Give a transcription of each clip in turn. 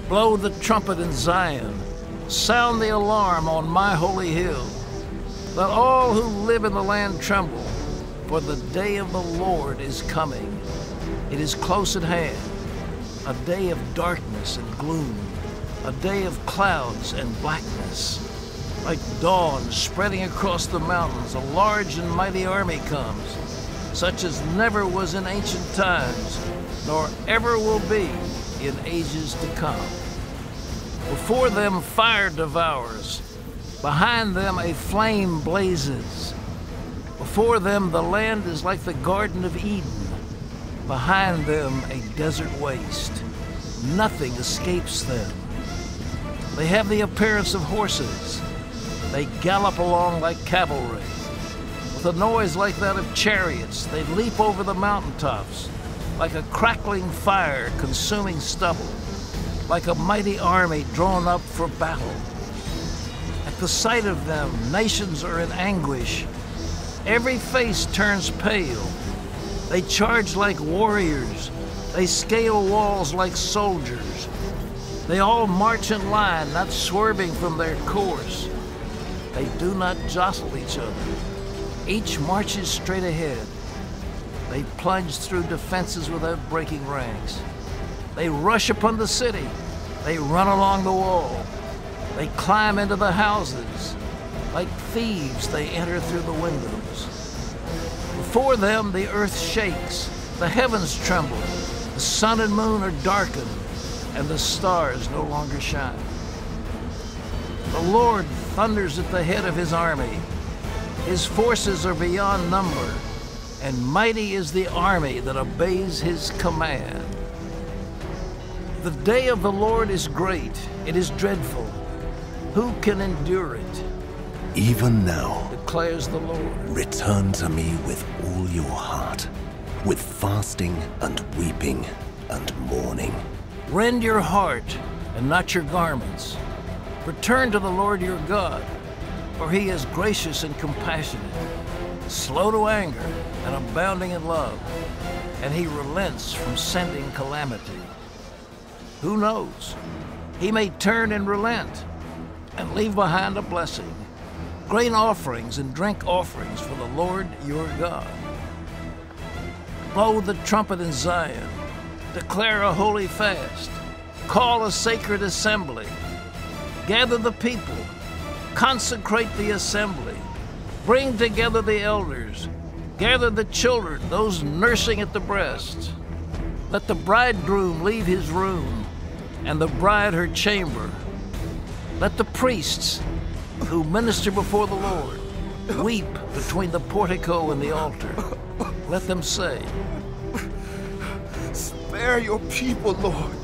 Blow the trumpet in Zion. Sound the alarm on my holy hill. Let all who live in the land tremble, for the day of the Lord is coming. It is close at hand, a day of darkness and gloom, a day of clouds and blackness. Like dawn spreading across the mountains, a large and mighty army comes, such as never was in ancient times, nor ever will be in ages to come. Before them fire devours, behind them a flame blazes. Before them the land is like the Garden of Eden, behind them a desert waste. Nothing escapes them. They have the appearance of horses. They gallop along like cavalry. With a noise like that of chariots, they leap over the mountaintops, like a crackling fire consuming stubble, like a mighty army drawn up for battle. At the sight of them, nations are in anguish. Every face turns pale. They charge like warriors. They scale walls like soldiers. They all march in line, not swerving from their course. They do not jostle each other. Each marches straight ahead. They plunge through defenses without breaking ranks. They rush upon the city. They run along the wall. They climb into the houses. Like thieves, they enter through the windows. Before them, the earth shakes. The heavens tremble. The sun and moon are darkened, and the stars no longer shine. The Lord thunders at the head of his army. His forces are beyond number, and mighty is the army that obeys his command. The day of the Lord is great. It is dreadful. Who can endure it? Even now, declares the Lord, return to me with all your heart, with fasting and weeping and mourning. Rend your heart and not your garments. Return to the Lord your God, for he is gracious and compassionate, slow to anger and abounding in love, and he relents from sending calamity. Who knows? He may turn and relent and leave behind a blessing, grain offerings and drink offerings for the Lord your God. Blow the trumpet in Zion, declare a holy fast, call a sacred assembly, gather the people, consecrate the assembly, bring together the elders, gather the children, those nursing at the breast. Let the bridegroom leave his room, and the bride her chamber. Let the priests who minister before the Lord weep between the portico and the altar. Let them say, spare your people, Lord.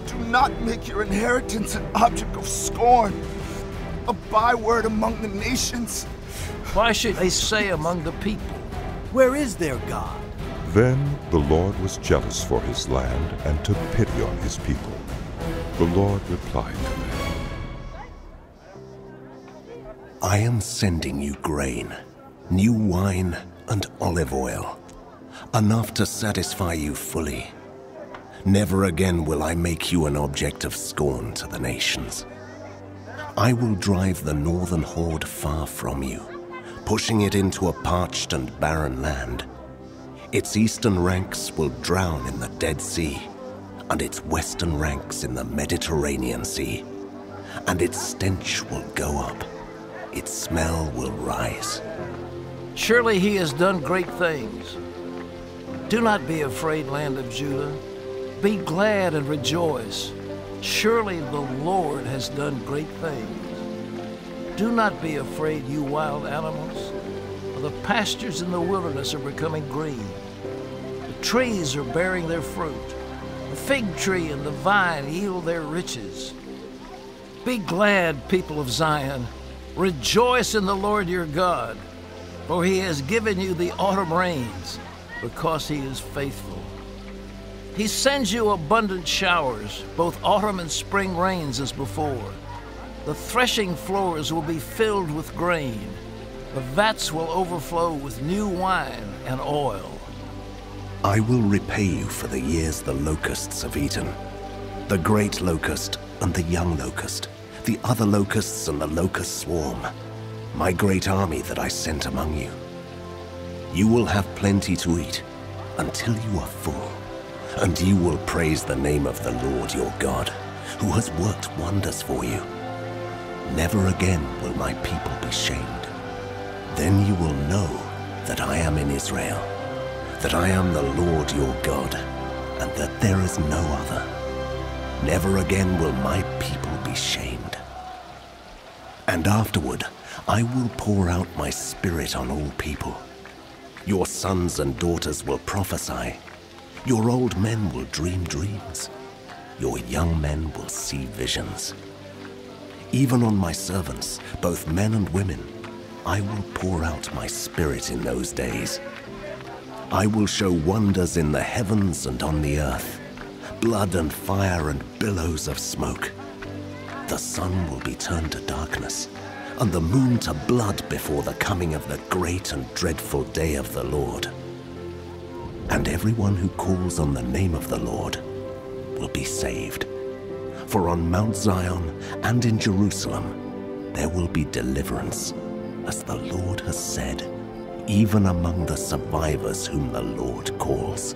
Do not make your inheritance an object of scorn, a byword among the nations. Why should they say among the people, where is their God? Then the Lord was jealous for his land and took pity on his people. The Lord replied to them, I am sending you grain, new wine, and olive oil, enough to satisfy you fully. Never again will I make you an object of scorn to the nations. I will drive the northern horde far from you, pushing it into a parched and barren land. Its eastern ranks will drown in the Dead Sea, and its western ranks in the Mediterranean Sea, and its stench will go up. Its smell will rise. surely he has done great things. Do not be afraid, land of Judah. Be glad and rejoice. Surely the Lord has done great things. Do not be afraid, you wild animals, for the pastures in the wilderness are becoming green. The trees are bearing their fruit. The fig tree and the vine yield their riches. Be glad, people of Zion. Rejoice in the Lord your God, for he has given you the autumn rains, because he is faithful. He sends you abundant showers, both autumn and spring rains as before. The threshing floors will be filled with grain. The vats will overflow with new wine and oil. I will repay you for the years the locusts have eaten, the great locust and the young locust, the other locusts and the locust swarm, my great army that I sent among you. You will have plenty to eat until you are full, and you will praise the name of the Lord your God, who has worked wonders for you. Never again will my people be shamed. Then you will know that I am in Israel, that I am the Lord your God, and that there is no other. Never again will my people be shamed. And afterward, I will pour out my spirit on all people. Your sons and daughters will prophesy. Your old men will dream dreams. Your young men will see visions. Even on my servants, both men and women, I will pour out my spirit in those days. I will show wonders in the heavens and on the earth, blood and fire and billows of smoke. The sun will be turned to darkness, and the moon to blood before the coming of the great and dreadful day of the Lord. And everyone who calls on the name of the Lord will be saved. For on Mount Zion and in Jerusalem there will be deliverance, as the Lord has said, even among the survivors whom the Lord calls.